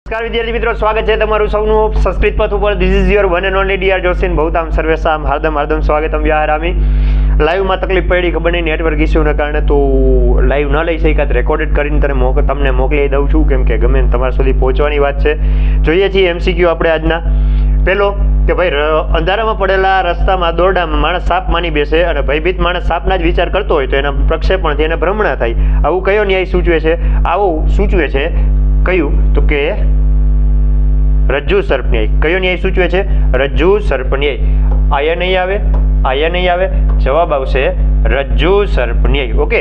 નમસ્કાર વિદ્યાર્થી મિત્રો, સ્વાગત છે તમારું સૌનું સંસ્કૃત પથ ઉપર. This is your one and only D R Joshi. ભવતામ સર્વેશામ હાર્દમ સ્વાગતમ વ્યાહરામી. લાઈવમાં તકલીફ પડી, ખબર નહીં નેટવર્ક ઇસ્યુના કારણે, તો લાઈવ ન લઈ શક્યા, રેકોર્ડેડ કરીને તમને મોકલી દઉં છું, કેમ કે ગમે તમારા સુધી પહોંચવાની વાત છે. જોઈએ છીએ એમસીક્યુ આપણે આજના. પહેલો કે ભાઈ, અંધારામાં પડેલા રસ્તામાં દોરડામાં માણસ સાપ માની બેસે અને ભયભીત માણસ સાપના જ વિચાર કરતો હોય તો એના પ્રક્ષેપણથી એને ભ્રમણા થાય. આવું કયો ન્યાય સૂચવે છે? આવું સૂચવે છે કયું? તો કે રજ્જુ સર્પ ન્યાય. કયો ન્યાય સૂચવે છે? રજ્જુ સર્પ ન્યાય. આયા નહીં આવે. જવાબ આવશે રજ્જુ સર્પ ન્યાય. ઓકે,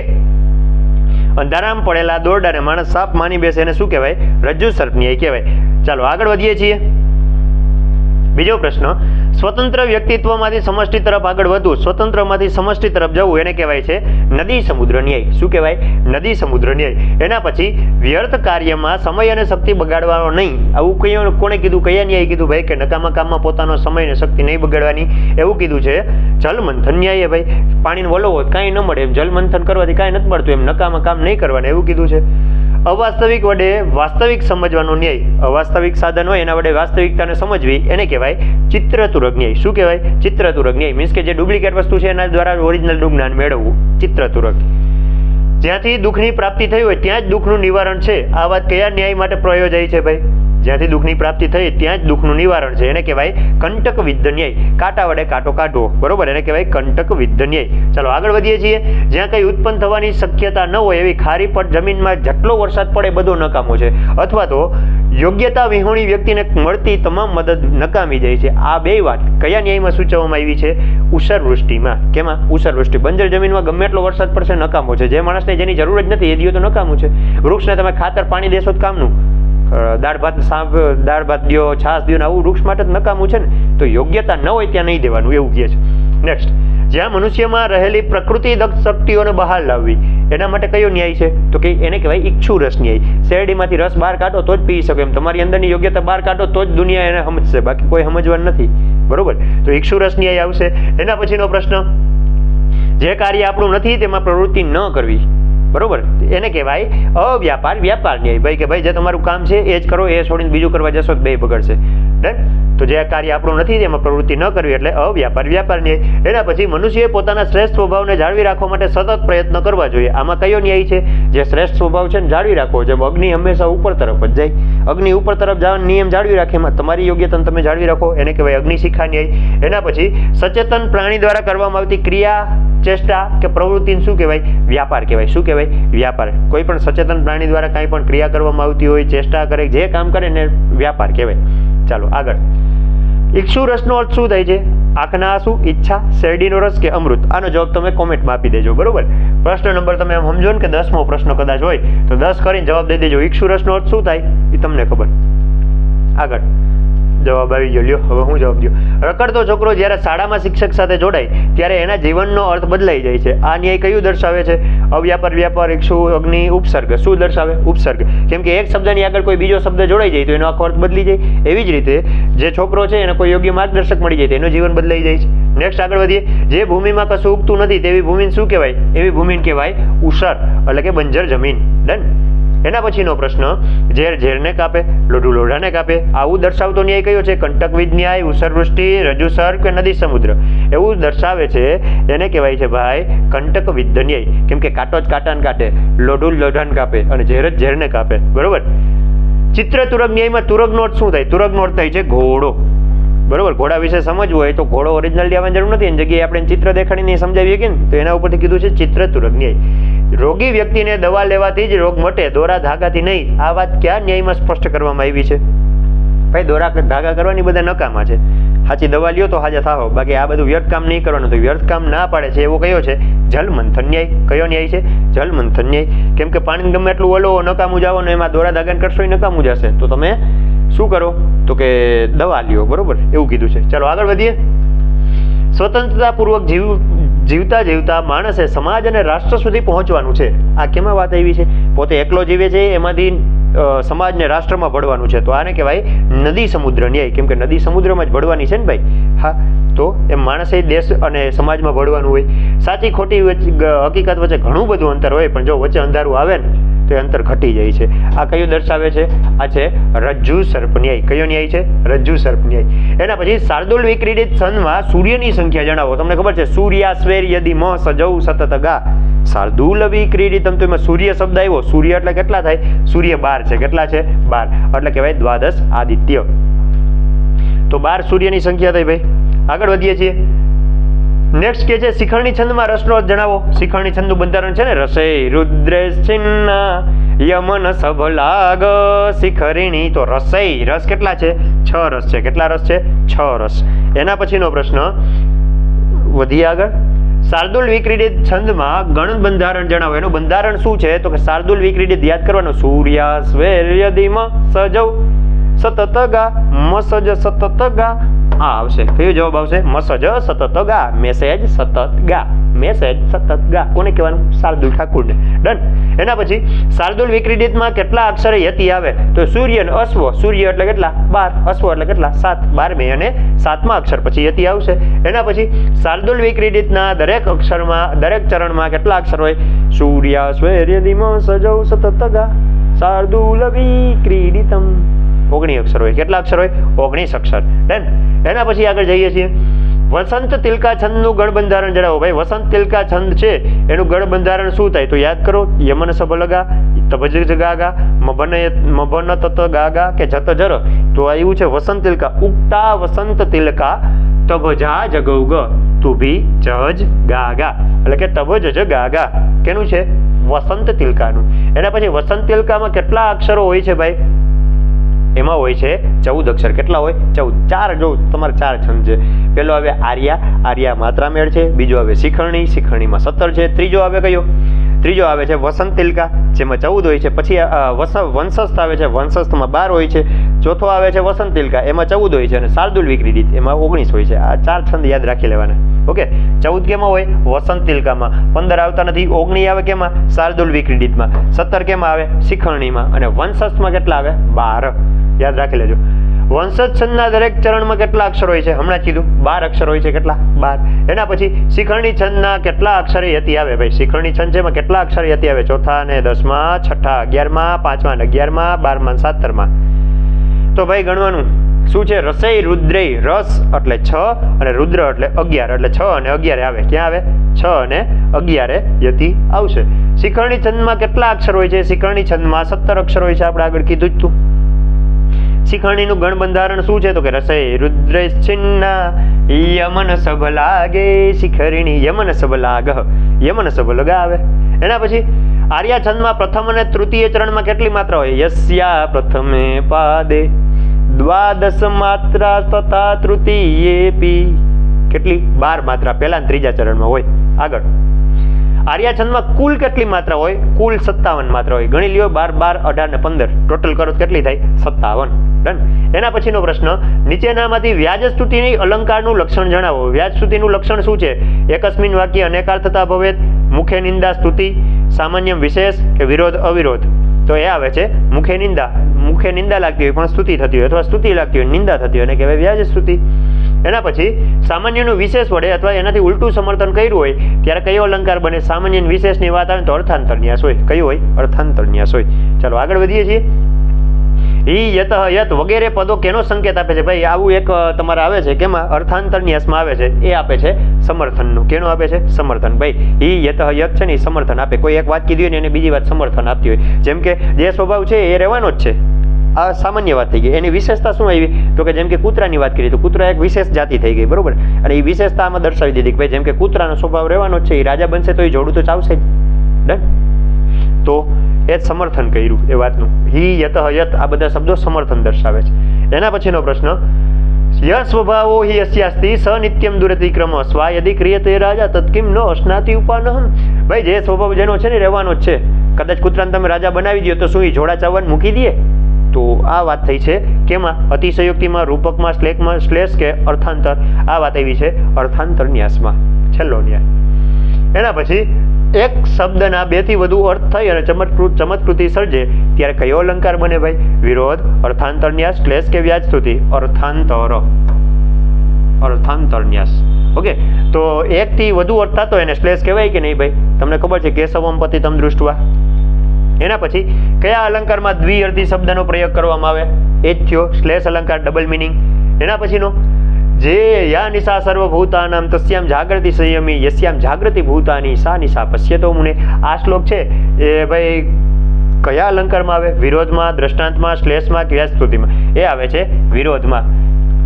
અંધારામાં પડેલા દોરડાને માણસ સાપ માની બેસે એને શું કહેવાય? રજ્જુ સર્પ ન્યાય કહેવાય. ચાલો આગળ વધીએ છીએ. બીજો પ્રશ્ન, સ્વતંત્ર વ્યક્તિત્વમાંથી સમષ્ટિ તરફ આગળ વધવું, સ્વતંત્રમાંથી સમષ્ટિ તરફ જવું, એને કહેવાય છે નદી સમુદ્ર ન્યાય. શું કહેવાય? નદી સમુદ્ર ન્યાય. એના પછી વ્યર્થ કાર્યમાં સમય અને શક્તિ બગાડવાનો નહીં. આવું કોણે કીધું? કયા ન્યાય કીધું ભાઈ? કે નકામા કામમાં પોતાનો સમય અને શક્તિ નહીં બગાડવાની, એવું કીધું છે જલ મંથન ન્યાય. ભાઈ, પાણીને વલોવો કાંઈ ન મળે, એમ જલ મંથન કરવાથી કાંઈ નથી મળતું, એમ નકામા કામ નહીં કરવાના, એવું કીધું છે. અવાસ્તવિક વડે વાસ્તવિક સમજવાનો ન્યાય. અવાસ્તવિક સાધન હોય એના વડે વાસ્તવિકતાને સમજવી, એને કહેવાય ચિત્રતુરક ન્યાય. શું કહેવાય? ચિત્રતુરક ન્યાય. મીન્સ કે જે ડુપ્લિકેટ વસ્તુ છે એના દ્વારા ઓરિજિનલનું જ્ઞાન મેળવવું, ચિત્રતુરક. જ્યાંથી દુઃખની પ્રાપ્તિ થઈ હોય ત્યાં જ દુઃખનું નિવારણ છે. આ વાત કયા ન્યાય માટે પ્રયોજાય છે ભાઈ? જ્યાંથી દુઃખની પ્રાપ્તિ થઈ ત્યાં જ દુઃખનું નિવારણ છે, એને કહેવાય કંટક વિદ્ધ ન્યાય. કાંટા વડે કાંટો કાઢવો, બરોબર, એને કહેવાય કંટક વિદ્ધ ન્યાય. ચાલો આગળ વધીએ છીએ. જ્યાં કંઈ ઉત્પન્ન થવાની શક્યતા ન હોય એવી ખારી પર જમીનમાં જેટલો વરસાદ પડે બધો નકામો છે, અથવા તો યોગ્યતા વિહોણી વ્યક્તિને મળતી તમામ મદદ નકામી જાય છે. આ બે વાત કયા ન્યાયમાં સૂચવવામાં આવી છે? ઉષરવૃષ્ટિમાં. કેમાં? ઉષરવૃષ્ટિ. બંજર જમીનમાં ગમે એટલો વરસાદ પડશે નકામો છે. જે માણસને જેની જરૂર જ નથી એ દિયો તો નકામું છે. વૃક્ષને તમે ખાતર પાણી દેશો તો કામનું. દાળ ભાત દો, છાશ દો, આવું વૃક્ષ માટે જ નકામું છે ને. તો યોગ્યતા ન હોય ત્યાં નહીં દેવાનું, એવું કહે છે. નેક્સ્ટ, જ્યાં મનુષ્યમાં રહેલી પ્રકૃતિદત્ત શક્તિઓને બહાર લાવવી, એના માટે કયો ન્યાય છે? તો કે એને કહેવાય ઈચ્છુ રસ ન્યાય. શેરડીમાંથી રસ બહાર કાઢો તો જ પી શકો, એમ તમારી અંદરની યોગ્યતા બહાર કાઢો તો જ દુનિયા એને સમજશે, બાકી કોઈ સમજવાનું નથી, બરોબર. તો ઈચ્છુ રસ ન્યાય આવશે. એના પછીનો પ્રશ્ન, જે કાર્ય આપણું નથી તેમાં પ્રવૃત્તિ ન કરવી, બરોબર, એને કહેવાય અવ્યાપાર વ્યાપાર ન્યાય. ભાઈ કે ભાઈ જે તમારું કામ છે એ જ કરો, એ છોડીને બીજું કરવા જશો તો બે બગડશે. ડન. તો જે કાર્ય આપણું નથી તેમાં પ્રવૃત્તિ ન કરવી એટલે અવ્યાપાર વ્યાપાર ન્યાય. એના પછી મનુષ્યએ પોતાના શ્રેષ્ઠ સ્વભાવને જાળવી રાખવા માટે સતત પ્રયત્ન કરવા જોઈએ. આમાં કયો ન્યાય છે? જે શ્રેષ્ઠ સ્વભાવ છે ને જાળવી રાખવો. જેમ અગ્નિ હંમેશા ઉપર તરફ જ જાય, અગ્નિ ઉપર તરફ જવાનો નિયમ જાળવી રાખે, એમાં તમારી યોગ્યતા તમે જાળવી રાખો, એને કહેવાય અગ્નિશિખા ન્યાય. એના પછી સચેતન પ્રાણી દ્વારા કરવામાં આવતી ક્રિયા, ચેષ્ટા કે પ્રવૃત્તિને શું કહેવાય? વ્યાપાર કહેવાય. શું કહેવાય? વ્યાપાર. કોઈ પણ સચેતન પ્રાણી દ્વારા કાંઈ પણ ક્રિયા કરવામાં આવતી હોય, ચેષ્ટા કરે, જે કામ કરે ને વ્યાપાર કહેવાય. ચાલો આગળ. ઈચ્છુ રસનો અર્થ શું થાય છે? આંખના આંસુ, ઈચ્છા, શેરડીનો રસ કે અમૃત? આનો જવાબ તમે કોમેન્ટમાં આપી દેજો, બરોબર. પ્રશ્ન નંબર તમે આમ સમજો ને કે 10મો પ્રશ્ન કદાચ હોય તો 10 કરીને જવાબ દઈ દેજો. ઈચ્છુ રસનો અર્થ શું થાય એ તમને ખબર. આગળ જવાબ આવી ગયો. લ્યો હવે હું જવાબ દઉં. રખડતો છોકરો જ્યારે શાળામાં શિક્ષક સાથે જોડાય ત્યારે એના જીવનનો અર્થ બદલાઈ જાય છે. આ ન્યાય કયું દર્શાવે છે? અવ્યાપાર વ્યાપાર, ઈચ્છુ, અગ્નિ, ઉપસર્ગ. શું દર્શાવે? ઉપસર્ગ. કેમ કે એક શબ્દની આગળ કોઈ બીજો શબ્દ જોડાઈ જાય તો એનો આખો અર્થ બદલી જાય. એવી જ રીતે જે છોકરો છે એને કોઈ યોગ્ય માર્ગદર્શક મળી જાય તો એનું જીવન બદલાઈ જાય છે. નેક્સ્ટ આગળ વધીએ. જે ભૂમિમાં કશું ઉગતું નથી તેવી ભૂમિને શું કહેવાય? એવી ભૂમિને કહેવાય ઉષર, એટલે કે બંજર જમીન. ડન. એના પછીનો પ્રશ્ન, ઝેર ઝેરને કાપે, લોઢું લોઢાને કાપે. આવું દર્શાવતો ન્યાય કયો છે? કંટક વિદ્ધ ન્યાય, ઉષરવૃષ્ટિ, રજ્જુ સર્પ કે નદી સમુદ્ર? એવું દર્શાવે છે એને કહેવાય છે ભાઈ કંટક વિદ્ધ ન્યાય. કેમ કે કાંટો જ કાંટાને કાઢે, લોઢું જ લોઢાને કાપે અને ઝેર જ ઝેરને કાપે, બરોબર. ચિત્રતુરક ન્યાયમાં તુરગનો અર્થ શું થાય? તુરગનો અર્થ થાય છે ઘોડો, બરોબર. ઘોડા વિશે સમજવું હોય તો ઘોડો ઓરિજિનલ લેવાની જરૂર નથી, એની જગ્યાએ આપણે ચિત્ર દેખાડીને સમજાવીએ કે ને, તો એના ઉપરથી કીધું છે ચિત્રતુરક ન્યાય. રોગી વ્યક્તિને દવા લેવાથી જ રોગ મટે, દોરા ધાગાથી નહીં. આ વાત ક્યાં ન્યાયમાં સ્પષ્ટ કરવામાં આવી છે? ભાઈ દોરા ધાગા કરવાની બધા નકામા છે. સાચી દવા લ્યો તો હાજર થાઓ, બાકી આ બધું વ્યર્થ કામ નહીં કરવાનું. તો વ્યર્થ કામ ના પાડે છે એવો કયો છે? જલ મંથન ન્યાય. કયો ન્યાય છે? જલ મંથન ન્યાય. કેમ કે પાણી ગમે એટલું ઓલો નકામું જાવ ને એમાં દોરા ધાગાને કરશો એ નકામું જશે, તો તમે શું કરો? તો કે દવા લ્યો, બરોબર, એવું કીધું છે. ચાલો આગળ વધીએ. સ્વતંત્રતાપૂર્વક જીવતા જીવતા માણસે સમાજ અને રાષ્ટ્ર સુધી પહોંચવાનું છે. આ કેમાં વાત આવી છે? પોતે એકલો જીવે છે એમાંથી સમાજને રાષ્ટ્રમાં ભળવાનું છે, તો આને કહેવાય નદી સમુદ્ર ન્યાય. કેમ કે નદી સમુદ્રમાં જ ભળવાની છે ને ભાઈ. હા, તો એમ માણસે દેશ અને સમાજમાં ભળવાનું હોય. સાચી ખોટી હકીકત વચ્ચે ઘણું બધું અંતર હોય, પણ જો વચ્ચે અંધારું આવે ને તો એ અંતર ઘટી જાય છે. આ કયું દર્શાવે છે? આ છે રજ્જુ સર્પ ન્યાય. કયો ન્યાય છે? રજ્જુ સર્પ ન્યાય. એના પછી શાર્દૂલ વિક્રીડિત છંદમાં સૂર્યની સંખ્યા જણાવો. તમને ખબર છે સૂર્યા સ્વેર યદિ મ સજૌ સતત ગા. શાર્દૂલ વિક્રીડિતમ તો એમાં સૂર્ય શબ્દ આવ્યો. સૂર્ય એટલે કેટલા થાય? સૂર્ય 12 છે. કેટલા છે? 12 એટલે કહેવાય દ્વાદશ આદિત્ય. તો 12 સૂર્યની સંખ્યા થઈ ભાઈ. આગળ વધીએ છીએ. નેક્સ્ટ કે છે શિખરણી છંદમાં રસનો અર્થ જણાવો. શિખરણી છંદનું બંધારણ છે ને રસે રુદ્રેશ્ચિન્ના યમન સભલાગ શિખરિણી. તો રસૈ રસ કેટલા છે? 6 રસ છે. કેટલા રસ છે? 6 રસ. એના પછીનો પ્રશ્ન વધીએ આગળ. શાર્દૂલ વિક્રીડિત છંદમાં ગણ બંધારણ જણાવો. એનું બંધારણ શું છે? તો કે શાર્દૂલ વિક્રીડિત યાદ કરવાનું. સૂર્યા સ્વેર્યદિમ સજૌ સતત ગા મસજ સતત ગા. આ આવશે. કયો જવાબ આવશે? મસજ સતત ગા. મેસેજ સતત ગા. મેસેજ સતત ગા. કોને કહેવાનું? શાર્દૂલ ઠાકુરને. ડન. એના પછી શાર્દૂલ વિક્રીડિતમાં કેટલા અક્ષરે યતિ આવે? તો સૂર્ય અને અશ્વ. સૂર્ય એટલે કેટલા? 12. અશ્વ એટલે કેટલા? 7. 12 અને 7મા અક્ષર પછી યતિ આવશે. એના પછી શાર્દૂલ વિક્રીડિતના દરેક અક્ષરમાં દરેક ચરણમાં કેટલા અક્ષર હોય? સૂર્યા સ્વેર્યદિમ સજૌ સતત ગા શાર્દૂલ વિક્રીડિતમ. 19 અક્ષર હોય. કેટલા અક્ષર હોય? 19 અક્ષર. ડન. એના પછી આગળ જઈએ છીએ. વસંત તિલકા છંદનું ગણ બંધારણ જણાવો. ભાઈ વસંત તિલકા છંદ છે એનું ગણ બંધારણ શું થાય? તો યાદ કરો. યમન સભલગા તભજ ગાગા મભન તત ગાગા કે જત જર. તો આવ્યું છે વસંત તિલકા. ઉક્તા વસંત તિલકા તભજા જગૌગ તુભી જજ ગાગા. એટલે કે તભજ જ ગાગા કેનું છે? વસંત તિલકાનું. એના પછી વસંત તિલકામાં કેટલા અક્ષરો હોય છે ભાઈ? એમાં હોય છે 14 અક્ષર. કેટલા હોય? 14. 4 જો તમારે 4 છંદ છે. પેલો આવે આર્યા. આર્યા માત્રા મેળ છે. બીજો આવે શિખરણી. શિખરણીમાં 17 છે. ત્રીજો આવે કયો? ત્રીજો આવે છે વસંત તિલકા જેમાં 14 હોય છે. પછી વંશસ્થ આવે છે. વંશસ્થમાં 12 હોય છે. ચોથો આવે છે વસંત તિલકા એમાં 14 હોય છે. અને શાર્દૂલ વિક્રીડિત એમાં 19 હોય છે. આ 4 છંદ યાદ રાખી લેવાના. ઓકે. 14 કેમાં હોય? વસંત તિલકામાં. 15 આવતા નથી. 19 આવે કેમાં? શાર્દૂલ વિક્રીડિતમાં. 17 કેમાં આવે? શિખરણીમાં. અને વંશસ્થમાં કેટલા આવે? 12. યાદ રાખી લેજો. વંશજ છંદના દરેક ચરણમાં કેટલા અક્ષર હોય છે? હમણાં કીધું 12 અક્ષર હોય છે. કેટલા? 12. એના પછી શિખરણી છંદના કેટલા અક્ષરે યતિ આવે? ભાઈ શિખરણી છંદ છે એમાં કેટલા અક્ષરે યતિ આવે? ચોથા અને 10મા, છઠ્ઠા 11મા, 5મા અને 11મા, 12મા અને 17મા. તો ભાઈ ગણવાનું શું છે? રસૈ રુદ્રૈ. રસ એટલે 6 અને રુદ્ર એટલે 11 એટલે 6 અને 11 આવે. ક્યાં આવે? 6 અને 11 યતિ આવશે. શિખરણી છંદમાં કેટલા અક્ષર હોય છે? શિખરણી છંદમાં 17 અક્ષર હોય છે. આપણે આગળ કીધું જ તું. શિખરણીનું ગણ બંધારણ શું છે? તો કે રસૈ રુદ્રશ્ચિન્ના યમન સભલાગે શિખરિણી યમન સભલાગ યમન સભલગા આવે. એના પછી આર્યા છંદમાં પ્રથમ અને તૃતીય ચરણમાં કેટલી માત્રા હોય? યસ્યા પ્રથમે પાદે દ્વાદશ માત્રા તથા તૃતીયેપી. કેટલી? 12 માત્રા પહેલા અને ત્રીજા ચરણમાં હોય. આગળ આર્યા છંદમાં કુલ કેટલી માત્રા હોય? કુલ 57 માત્રા હોય. ગણી લ્યો 12, 12, 18 ને 15 ટોટલ કરો કેટલી થાય? 57. ડન. એના પછીનો પ્રશ્ન નીચેનામાંથી વ્યાજ સ્તુતિની અલંકારનું લક્ષણ જણાવો. વ્યાજ સ્તુતિનું લક્ષણ શું છે? એકસ્મિન વાક્ય અનેકાર્થતા ભવેત, મુખે નિંદા સ્તુતિ, સામાન્ય વિશેષ કે વિરોધ અવિરોધ. તો એ આવે છે મુખે નિંદા. મુખે નિંદા લાગતી હોય પણ સ્તુતિ થતી હોય, અથવા સ્તુતિ લાગતી હોય નિંદા થતી હોય, એને કહેવાય વ્યાજ સ્તુતિ. એના પછી સામાન્યનું વિશેષ વડે અથવા એનાથી ઉલટું સમર્થન કર્યું હોય ત્યારે કયો અલંકાર બને? સામાન્ય વિશેષની વાત આવે તો અર્થાંતરન્યાસ હોય. કયું હોય? અર્થાંતરન્યાસ હોય. ચાલો આગળ વધીએ છીએ. ઈ યત યત વગેરે પદો કેનો સંકેત આપે છે? ભાઈ આવું એક તમારે આવે છે કેમાં? અર્થાંતરન્યાસમાં આવે છે. એ આપે છે સમર્થનનું. કેનું આપે છે? સમર્થન. ભાઈ ઈ યત યત છે ને એ સમર્થન આપે. કોઈ એક વાત કીધી હોય ને એને બીજી વાત સમર્થન આપતી હોય. જેમ કે જે સ્વભાવ છે એ રહેવાનો જ છે. આ સામાન્ય વાત થઈ ગઈ. એની વિશેષતા શું આવી? તો કે જેમ કે કૂતરાની વાત કરી તો કૂતરા એક વિશેષ જાતિ થઈ ગઈ. બરોબર. અને એ વિશેષતા આમાં દર્શાવી દીધી કે ભાઈ જેમ કે કૂતરાનો સ્વભાવ રહેવાનો જ છે. એ રાજા બનશે તો એ જોડું તો ચાવશે જ. ડન. તો એ જ સમર્થન કર્યું એ વાતનું. હિ યત યત આ બધા શબ્દો સમર્થન દર્શાવે છે. એના પછીનો પ્રશ્ન ય સ્વભાવો હિ યસ્યાસ્તિ સ નિત્યમ દુરતિ ક્રમ સ્વા યદિ ક્રિયતે રાજા તત્કિમ ન અશ્નાતિ ઉપાનહમ. ભાઈ જે સ્વભાવ જેનો છે ને રહેવાનો જ છે. કદાચ કૂતરાને તમે રાજા બનાવી દો તો શું એ જોડા ચાવવાનું મૂકી દે? તો આ વાત થઈ છે કેમાં? અતિશયોક્તિમાં, રૂપકમાં, શ્લેષમાં, શ્લેષ કે અર્થાંતર. આ વાત આવી છે અર્થાંતર ન્યાસમાં. છેલ્લો ન્યાય. એના પછી એક શબ્દના 2 થી વધુ અર્થ થઈ અને ચમત્કૃતિ સર્જે ત્યારે કયો અલંકાર બને ભાઈ? વિરોધ, અર્થાંતર ન્યાસ, શ્લેષ કે વ્યાજ સ્તુતિ? અર્થાંતર. અર્થાંતર ન્યાસ. ઓકે. તો 1 થી વધુ અર્થ થતો એને શ્લેષ કહેવાય કે નહીં ભાઈ? તમને ખબર છે કેશવમ પતિતમ દૃષ્ટવા એના પછી કયા અલંકારમાં દ્વિઅર્થી શબ્દનો પ્રયોગ કરવામાં આવે? એ જ થયો શ્લેષ અલંકાર, ડબલ મિનિંગ. એના પછીનો જે યા નિશા સર્વભૂતાનામ તસ્યામ જાગૃતિ સંયમી યસ્યામ જાગૃતિ ભૂતાની સા નિશા પશ્યતો મુને. આ શ્લોક છે એ ભાઈ કયા અલંકારમાં આવે? વિરોધમાં, દ્રષ્ટાંતમાં, શ્લેષમાં, ક્રિયાસ્તુતિમાં. એ આવે છે વિરોધમાં.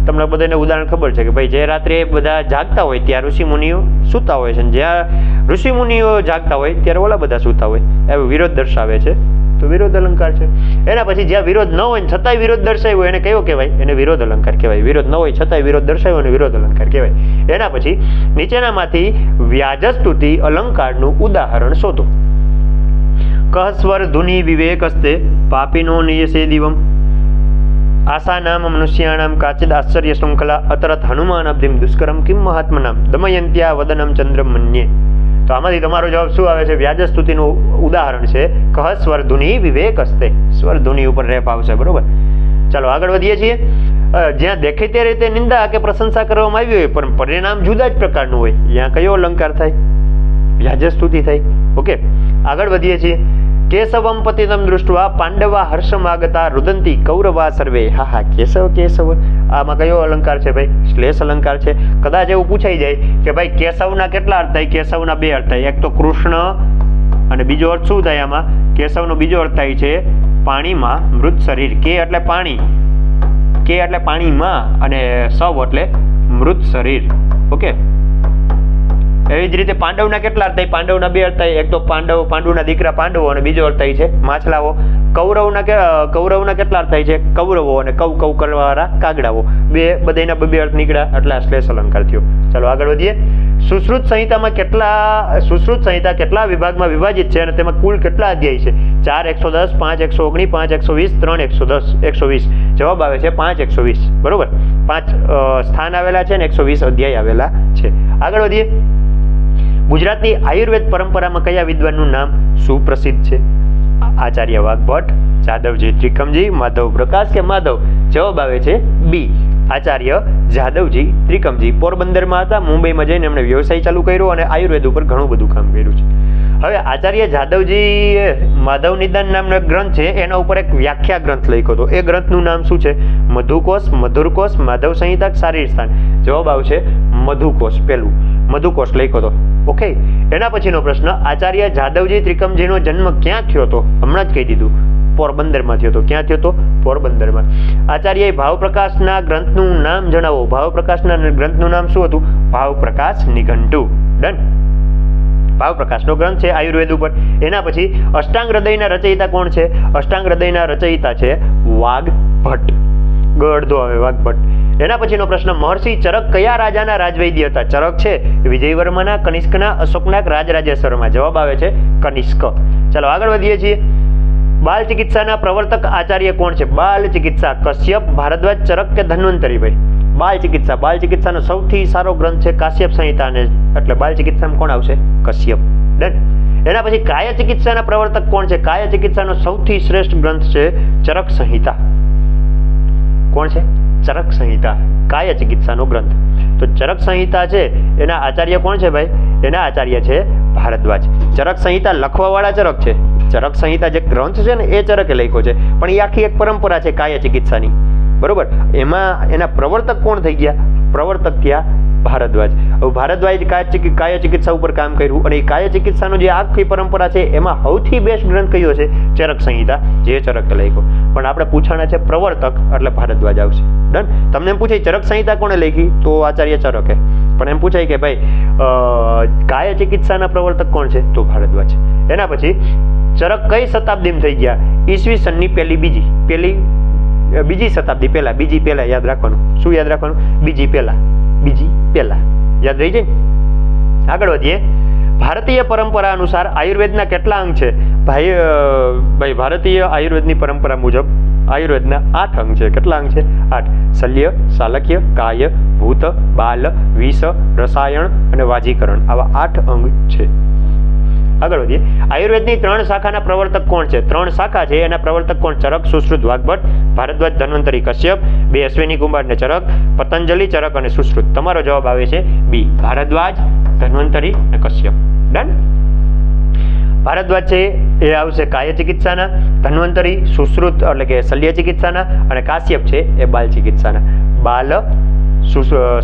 તમને બધાને ઉદાહરણ ખબર છે કે ભાઈ જે રાત્રે બધા જાગતા હોય ત્યાં ઋષિમુનિઓ સૂતા હોય છે, જ્યાં ઋષિમુનિઓ જાગતા હોય ત્યારે ઓલા બધા સૂતા હોય. એવો વિરોધ દર્શાવે છે, તો વિરોધ અલંકાર છે. એના પછી જ્યાં વિરોધ ન હોય છતાંય વિરોધ દર્શાવ્યો એને કયો કહેવાય? એને વિરોધ અલંકાર કહેવાય. વિરોધ ન હોય છતાંય વિરોધ દર્શાવ્યો એને વિરોધ અલંકાર કહેવાય. એના પછી નીચેનામાંથી વ્યાજસ્તુતિ અલંકારનું ઉદાહરણ શોધો. કહ સ્વર ધુનિ વિવેકસ્તે પાપીનો નિયસે દિવમ આસાનામ મનુષ્યાણામ કાચિદ આશ્ચર્ય શૃંખલા અતરત હનુમાન અબ્ધિમ દુષ્કરમ કિમ મહાત્મનામ દમયંત્યા વદનમ ચંદ્રમ મન્યે. તો આમાંથી તમારો જવાબ શું આવે છે? વ્યાજસ્તુતિનું ઉદાહરણ છે કહ સ્વર ધુનિ વિવેકસ્તે. સ્વર ધુનિ ઉપર રેપ આવશે, બરોબર. ચાલો આગળ વધીએ છીએ. જ્યાં દેખીતી રીતે નિંદા કે પ્રશંસા કરવામાં આવી હોય પણ પરિણામ જુદા જ પ્રકારનું હોય, ત્યાં કયો અલંકાર થાય? વ્યાજસ્તુતિ થાય. ઓકે, આગળ વધીએ છીએ. કેશવમ પતિતમ દૃષ્ટવા પાંડવા હર્ષમાગતા રુદંતી કૌરવા સર્વે. હા હા, કેશવ કેશવ. આમાં કયો અલંકાર છે ભાઈ? શ્લેષ અલંકાર છે. કદાચ એવું પૂછાઈ જાય કે ભાઈ કેશવના કેટલા અર્થ થાય? કેશવના બે અર્થ થાય. એક તો કૃષ્ણ અને બીજો અર્થ શું થાય આમાં? કેશવનો બીજો અર્થ થાય છે પાણીમાં મૃત શરીર. કે એટલે પાણી, કે એટલે પાણીમાં અને સવ એટલે મૃત શરીર. ઓકે, એવી જ રીતે પાંડવના કેટલા અર્થ થાય? પાંડવના બે અર્થ થાય. એક તો પાંડુના દીકરા પાંડવો અને બીજો અર્થ થાય છે માછલાઓ. કૌરવના કેટલા અર્થ થાય છે? કૌરવો અને કૌ કૌ કરવાવાળા કાગડાઓ. બધાના બે અર્થ નીકળ્યા, એટલે આ શ્લેષ અલંકાર થયો. ચાલો આગળ વધીએ. સુશ્રુત સંહિતા કેટલા વિભાગમાં વિભાજિત છે અને તેમાં કુલ કેટલા અધ્યાય છે? 4 110, 5 119, 5 120, 3 110, 120. જવાબ આવે છે 5 120. બરોબર, 5 સ્થાન આવેલા છે અને 120 અધ્યાય આવેલા છે. આગળ વધીએ. ગુજરાતની આયુર્વેદ પરંપરામાં કયા વિદ્વાનનું નામ સુપ્રસિદ્ધ છે? આચાર્ય વાઘભટ્ટ, જાદવજી ત્રિકમજી, માધવ પ્રકાશ કે માધવ? જવાબ આવે છે બી, આચાર્ય જાદવજી ત્રિકમજી. પોરબંદરમાં હતા, મુંબઈમાં જઈને એમણે વ્યવસાય ચાલુ કર્યો અને આયુર્વેદ ઉપર ઘણું બધું કામ કર્યું છે. હવે આચાર્ય જાદવજીએ માધવ નિદાન નામનો એક ગ્રંથ છે, એના ઉપર એક વ્યાખ્યા ગ્રંથ લખ્યો હતો. એ ગ્રંથનું નામ શું છે? મધુકોશ, મધુરકોશ, માધવ સંહિતા, શારીર સ્થાન. જવાબ આવશે મધુકોશ. પેલું મધુકોશ લખ્યો હતો. ઓકે, એના પછીનો પ્રશ્ન, આચાર્ય જાદવજી ત્રિકમજીનો જન્મ ક્યાં થયો હતો? હમણાં જ કહી દીધું, પોરબંદરમાં થયો હતો. ક્યાં થયો હતો? પોરબંદરમાં. આચાર્ય ભાવપ્રકાશના ગ્રંથનું નામ જણાવો. ભાવપ્રકાશના ગ્રંથનું નામ શું હતું? ભાવપ્રકાશ નિઘંટુ. ડન. ભાવપ્રકાશનો ગ્રંથ છે આયુર્વેદ ઉપર. એના પછી અષ્ટાંગ હૃદયના રચયિતા કોણ છે? અષ્ટાંગ હૃદયના રચયિતા છે વાઘભટ્ટ. ગળદો આવે વાઘભટ્ટ. એના પછીનો પ્રશ્ન, મહર્ષિ ચરક કયા રાજાના રાજવૈદ્ય હતા? ચરક છે વિજયવર્મના, કનિષ્કના, અશોકના, રાજરાજેશ્વરમાં. જવાબ આવે છે કનિષ્ક. ચાલો આગળ વધીએ છીએ. બાલ ચિકિત્સાના પ્રવર્તક આચાર્ય કોણ છે? બાલ ચિકિત્સા કશ્યપ, ભારદ્વાજ, ચરક કે ધન્વંતરી? ભાઈ બાલ ચિકિત્સાનો સૌથી સારો ગ્રંથ છે કાશ્યપ સંહિતા, એટલે બાલ ચિકિત્સામાં કોણ આવશે? કશ્યપ. ડન. એના પછી કાય ચિકિત્સાના પ્રવર્તક કોણ છે? કાય ચિકિત્સાનો સૌથી શ્રેષ્ઠ ગ્રંથ છે ચરક સંહિતા. કોણ છે? ચરક સંહિતા, કાય ચિકિત્સાનો ગ્રંથ. તો ચરક સંહિતા છે એના આચાર્ય કોણ છે ભાઈ? એના આચાર્ય છે ભારદ્વાજ. ચરક સંહિતા લખવાવાળા ચરક છે. ચરક સંહિતા જે ગ્રંથ છે ને એ ચરકે લખ્યો છે, પણ એ આખી એક પરંપરા છે કાય ચિકિત્સાની. બરોબર, એમાં એના પ્રવર્તક કોણ થઈ ગયા? પ્રવર્તક થયા ભારદ્વાજ. હવે ભારદ્વાજ કાય ચિકિત્સા ઉપર કામ કર્યું અને એ કાય ચિકિત્સાનો જે આખી પરંપરા છે એમાં સૌથી બેસ્ટ ગ્રંથ કયો છે? ચરક સંહિતા, જે ચરકે લખ્યો. પણ આપણે પૂછાણા છે પ્રવર્તક, એટલે ભારદ્વાજ આવશે. ડન. તમને એમ પૂછાય ચરક સંહિતા કોણે લખી? તો આચાર્ય ચરકે. પણ એમ પૂછાય કે ભાઈ કાય ચિકિત્સાના પ્રવર્તક કોણ છે? તો ભારદ્વાજ. એના પછી ચરક કઈ શતાબ્દીમાં થઈ ગયા? ઈસવીસનની બીજી શતાબ્દી પહેલા. બીજી પહેલા યાદ રાખવાનું. શું યાદ રાખવાનું? બીજી પહેલા યાદ રહી જાય. આગળ વધીએ. ભારતીય પરંપરા અનુસાર આયુર્વેદના કેટલા અંગ છે? ભાઈ ભારતીય આયુર્વેદની પરંપરા મુજબ આયુર્વેદના 8 અંગ છે. કેટલા અંગ છે? 8. શલ્ય, શાલક્ય, કાય, ભૂત, બાલ, વિષ, રસાયણ અને વાજીકરણ. આવા 8 અંગ છે. આગળ વધીએ. આયુર્વેદની 3 શાખાના પ્રવર્તક કોણ છે? 3 શાખા છે, એના પ્રવર્તક કોણ? ચરક, સુશ્રુત, વાઘભટ્ટ, ભારદ્વાજ, ધન્વંતરી, કશ્યપ. 2 અશ્વિની કુમાર ને ચરક, પતંજલિ, ચરક અને સુશ્રુત. તમારો જવાબ આવે છે બી, ભારદ્વાજ, ધન્વંતરી અને કશ્યપ. ડન. ભારદ્વાજ છે એ આવશે કાય ચિકિત્સાના, ધન્વંતરી સુશ્રુત એટલે કે શલ્ય ચિકિત્સાના, અને કાશ્યપ છે એ બાલ ચિકિત્સાના. બાલ,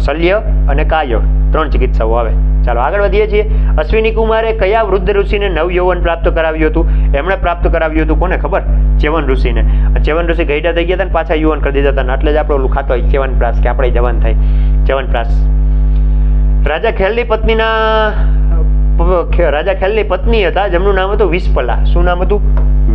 શલ્ય અને કાય 3 ચિકિત્સાઓ આવે. ચાલો આગળ વધીએ છીએ. અશ્વિની કુમારે કયા વૃદ્ધ ઋષિને નવયૌવન પ્રાપ્ત કરાવ્યું હતું? એમણે પ્રાપ્ત કરાવ્યું હતું કોને ખબર? ચ્યવન ઋષિને. ચ્યવન ઋષિ ગઈઢા થઈ ગયા હતા ને પાછા યુવાન કરી દીધા હતા, એટલે જ આપણે ઓલું ખાતો હોય ચ્યવનપ્રાશ, કે આપણે જવાન થાય ચ્યવનપ્રાશ. રાજા ખેલની પત્ની હતા જેમનું નામ હતું વિસ્પલા. શું નામ હતું?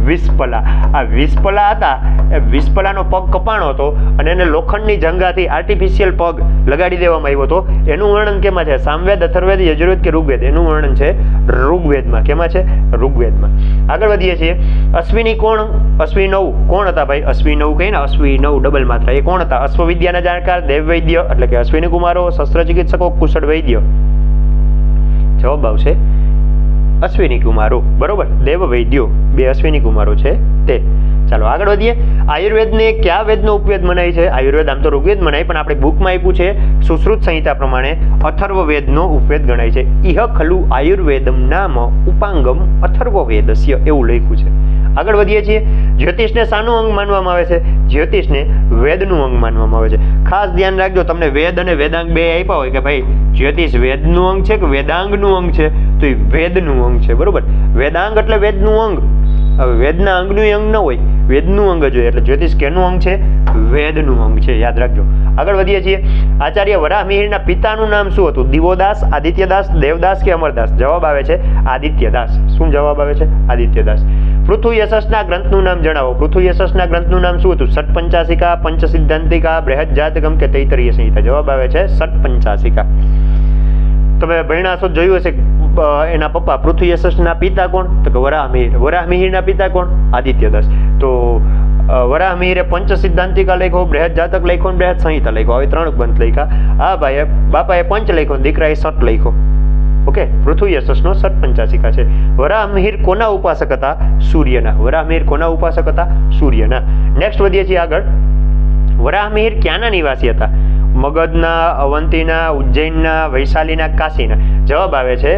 વિસ્પલા. આ વિસ્પલા હતા, એ વિસ્પલાનો પગ કપાણો હતો અને એને લોખંડની જંગાથી આર્ટિફિશિયલ પગ લગાડી દેવામાં આવ્યો હતો. એનું વર્ણન કેમાં છે? સામવેદ, અથર્વવેદ, યજુર્વેદ કે ઋગ્વેદ? એનું વર્ણન છે ઋગ્વેદમાં. કેમાં છે? ઋગ્વેદમાં. આગળ વધીએ છીએ. અશ્વિની નવ કોણ હતા ભાઈ? અશ્વિનવ કહીએ ને, અશ્વિનવ ડબલ માત્રા, એ કોણ હતા? અશ્વવિદ્યાના જાણકાર, દેવ વૈદ્ય એટલે કે અશ્વિની કુમારો, શસ્ત્ર ચિકિત્સકો, કુશળ વૈદ્ય. જવાબ આવશે અશ્વિની કુમારો. બરોબર, દેવ વૈદ્યો 2 અશ્વિની કુમારો છે તે. ચાલો આગળ વધીએ. આયુર્વેદને કયા વેદનો ઉપયોગ મનાય છે? આયુર્વેદ આમ તો ઋગ્વેદ મનાય, પણ આપણે બુકમાં આપ્યું છે સુશ્રુત સંહિતા પ્રમાણે અથર્વવેદનો ઉપયોગ ગણાય છે. ઇહ ખલુ આયુર્વેદમ નામ ઉપાંગમ અથર્વવેદસ્ય, એવું લખ્યું છે. આગળ વધીએ છીએ. જ્યોતિષને શાનું અંગ માનવામાં આવે છે? જ્યોતિષને વેદનું અંગ માનવામાં આવે છે. ખાસ ધ્યાન રાખજો, તમને વેદ અને વેદાંગ 2 આપ્યા હોય કે ભાઈ જ્યોતિષ વેદનું અંગ છે કે વેદાંગનું અંગ છે, તો એ વેદનું અંગ છે. બરોબર, વેદાંગ એટલે વેદનું અંગ. હવે વેદના અંગનું અંગ ન હોય, વેદનું અંગ જ હોય, એટલે જ્યોતિષ કેનું અંગ છે? વેદનું અંગ છે, યાદ રાખજો. આગળ વધીએ છીએ. આચાર્ય વરાહમિહિરના પિતાનું નામ શું હતું? દિવોદાસ, આદિત્યદાસ, દેવદાસ કે અમરદાસ? જવાબ આવે છે આદિત્યદાસ. શું જવાબ આવે છે? આદિત્યદાસ. પૃથુ યશસના ગ્રંથનું નામ જણાવો. પૃથુ યશસના ગ્રંથનું નામ શું હતું? ષટપંચાસિકા, પંચસિદ્ધાંતિકા, બૃહદ-જાતકમ કે તૈતરીય સંહિતા? જવાબ આવે છે ષટપંચાસિકા. તમે ભણ્યા છો, જોયું હશે એના પપ્પા પૃથુ યશસના પિતા કોણ? તો કે વરાહમિહિર. વરાહમિહિરના પિતા કોણ? આદિત્યદાસ. તો વરાહમિહિરે પંચસિદ્ધાંતિકા લખ્યો, બૃહદ-જાતક લખ્યો, બૃહદ સંહિતા લખ્યો. હવે 3 ગ્રંથ લખ્યા. આ ભાઈએ બાપાએ પંચ લખ્યો, દીકરાએ ષટ લખ્યો. ઓકે, પૃથુ યશસનો ષટપંચાસિકા છે. વરાહમિહિર કોના ઉપાસક હતા? સૂર્યના. વરાહમિહિર કોના ઉપાસક હતા? સૂર્યના. નેક્સ્ટ વધીએ છીએ આગળ. વરાહમિહિર ક્યાંના નિવાસી હતા? મગધના, અવંતીના, ઉજ્જૈનના, વૈશાલીના, કાશીના? જવાબ આવે છે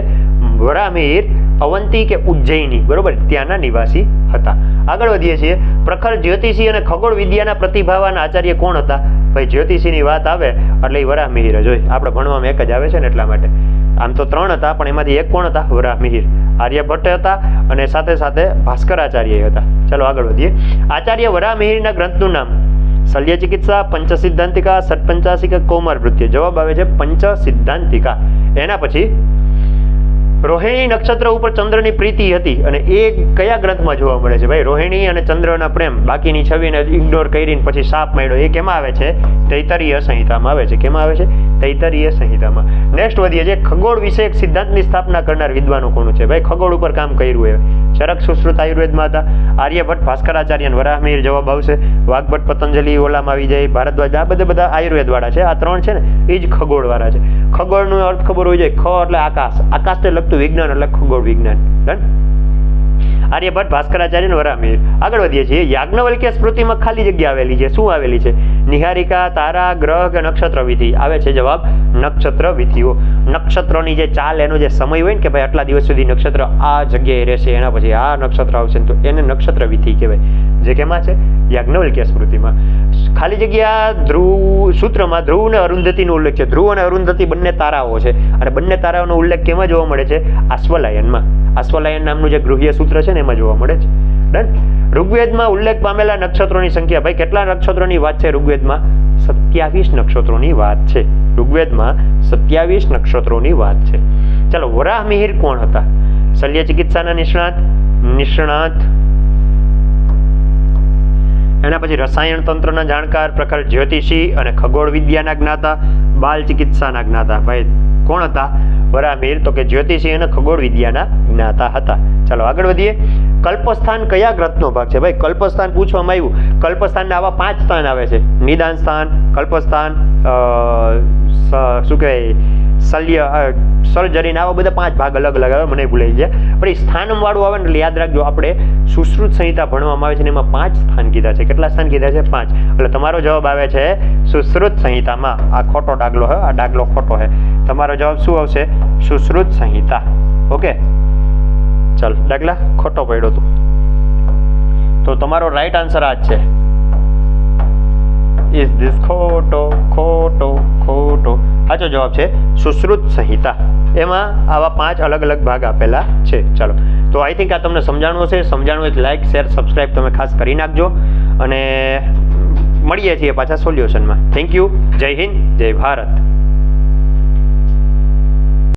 વરાહમિહિર અવંતી કે ઉજ્જૈની. બરોબર, ત્યાંના નિવાસી હતા. આગળ વધીએ છીએ. પ્રખર જ્યોતિષી અને ખગોળ વિદ્યાના પ્રતિભાવાન આચાર્ય કોણ હતા? ભાઈ જ્યોતિષીની વાત આવે એટલે એ વરાહમિહિર જ હોય. આપણે ભણવામાં એક જ આવે છે ને એટલા માટે. આમ તો 3 હતા, પણ એમાંથી એક કોણ હતા? વરાહમિહિર. આર્યભટ્ટ હતા અને સાથે સાથે ભાસ્કરાચાર્ય હતા. ચાલો આગળ વધીએ. આચાર્ય વરાહમિહિરના ગ્રંથનું નામ? શલ્ય ચિકિત્સા, પંચસિદ્ધાંતિકા, ષટપંચાસિકા, કૌમારભૃત્ય? જવાબ આવે છે પંચસિદ્ધાંતિકા. એના પછી રોહિણી નક્ષત્ર ઉપર ચંદ્રની પ્રીતિ હતી અને એ કયા ગ્રંથમાં જોવા મળે છે? ભાઈ રોહિણી અને ચંદ્રના પ્રેમ, બાકીની છબીને ઇગ્નોર કરીને પછી શાપ માંડ્યો, એ કેમાં આવે છે? તૈતરીય સંહિતામાં આવે છે. કેમાં આવે છે? તૈતરીય સંહિતામાં. નેક્સ્ટ વધીએ છીએ. ખગોળ વિષયક સિદ્ધાંતની સ્થાપના કરનાર વિદ્વાનો કોણ છે? ભાઈ ખગોળ ઉપર કામ કર્યું એ ચરક સુશ્રુત આયુર્વેદમાં હતા. આર્યભટ્ટ, ભાસ્કરાચાર્ય અને વરાહમિહિર જવાબ આવશે. વાઘભટ્ટ, પતંજલિ ઓલામાં આવી જાય, ભારદ્વાજ, આ બધા આયુર્વેદ વાળા છે. આ 3 છે ને એ જ ખગોળ વાળા છે. ખગોળનો અર્થ ખબર હોય જાય. ખ એટલે આકાશ, આકાશને લગતું વિજ્ઞાન એટલે ખગોળ વિજ્ઞાન. આર્યભટ્ટ, ભાસ્કરાચાર્ય અને વરાહમિહિર. આગળ વધીએ છીએ. યાજ્ઞવલ્ક્ય સ્મૃતિમાં ખાલી જગ્યા આવેલી છે. શું આવેલી છે? નિહારિકા, તારા, ગ્રહ કે નક્ષત્ર વિધિ? આવે છે જવાબ નક્ષત્ર વિધિઓ. નક્ષત્રોની જે ચાલ, એનો જે સમય હોય ને કે ભાઈ આટલા દિવસ સુધી નક્ષત્ર આ જગ્યાએ રહેશે, એના પછી આ નક્ષત્ર આવશે, તો એને નક્ષત્ર વિધિ કહેવાય. જે કેમાં છે? યાજ્ઞવલ્ક્ય સ્મૃતિમાં. ખાલી જગ્યા ધ્રુવ સૂત્રમાં ધ્રુવ અને અરુંધતીનો ઉલ્લેખ છે. ધ્રુવ અને અરુંધતી બંને તારાઓ છે અને બંને તારાઓનો ઉલ્લેખ કેમાં જોવા મળે છે? આશ્વલાયનમાં. આશ્વલાયન નામનું જે ગૃહ્ય સૂત્ર છે ને એમાં જોવા મળે છે. ડન. ઋગ્વેદમાં ઉલ્લેખ પામેલા નક્ષત્રોની સંખ્યા? ભાઈ કેટલા નક્ષત્રોની વાત છે ઋગ્વેદમાં? 27 નક્ષત્રોની વાત છે. ઋગ્વેદમાં 27 નક્ષત્રોની વાત છે. ચાલો, વરાહમિહિર કોણ હતા? શલ્ય ચિકિત્સાના નિષ્ણાત. એના પછી રસાયણ તંત્રના જાણકાર, પ્રખર જ્યોતિષી અને ખગોળ વિદ્યાના જ્ઞાતા, બાલ ચિકિત્સાના જ્ઞાતા. ભાઈ કોણ હતા? વરાહમિહિર. તો કે જ્યોતિષી અને ખગોળ વિદ્યાના જ્ઞાતા હતા. ચાલો આગળ વધીએ. કલ્પસ્થાન કયા ગ્રંથનો ભાગ છે? ભાઈ કલ્પસ્થાન પૂછવામાં આવ્યું. કલ્પસ્થાનના આવા 5 સ્થાન આવે છે. નિદાન સ્થાન, કલ્પસ્થાન, શું કહેવાય, સર્જરી, આવા બધા 5 ભાગ અલગ અલગ આવે, મને ભૂલાઈ ગયા. પણ એ સ્થાનમ વાળું આવે ને એટલે યાદ રાખજો. આપણે સુશ્રુત સંહિતા ભણવામાં આવે છે ને એમાં 5 સ્થાન કીધા છે. કેટલા સ્થાન કીધા છે? 5. એટલે તમારો જવાબ આવે છે સુશ્રુત સંહિતામાં. આ ખોટો ડાગલો હે, આ ડાગલો ખોટો હે. તમારો જવાબ શું આવશે? સુશ્રુત સંહિતા. ઓકે, ચાલ ડાગલા ખોટો પડ્યો તું. તો તમારો રાઈટ આન્સર આ જ છે. ઇઝ ધીસ ખોટો ખોટો ખોટો? સાચો જવાબ છે સુશ્રુત સંહિતા. એમાં આવા 5 અલગ અલગ ભાગ આપેલા છે. ચાલો, તો આઈ થિંક આ તમને સમજાણું હશે. સમજાણું એટલે લાઈક શેર સબસ્ક્રાઈબ તમે ખાસ કરી નાખજો અને મળીએ છીએ પાછા સોલ્યુશનમાં. Thank you. જય હિન્દ, જય ભારત.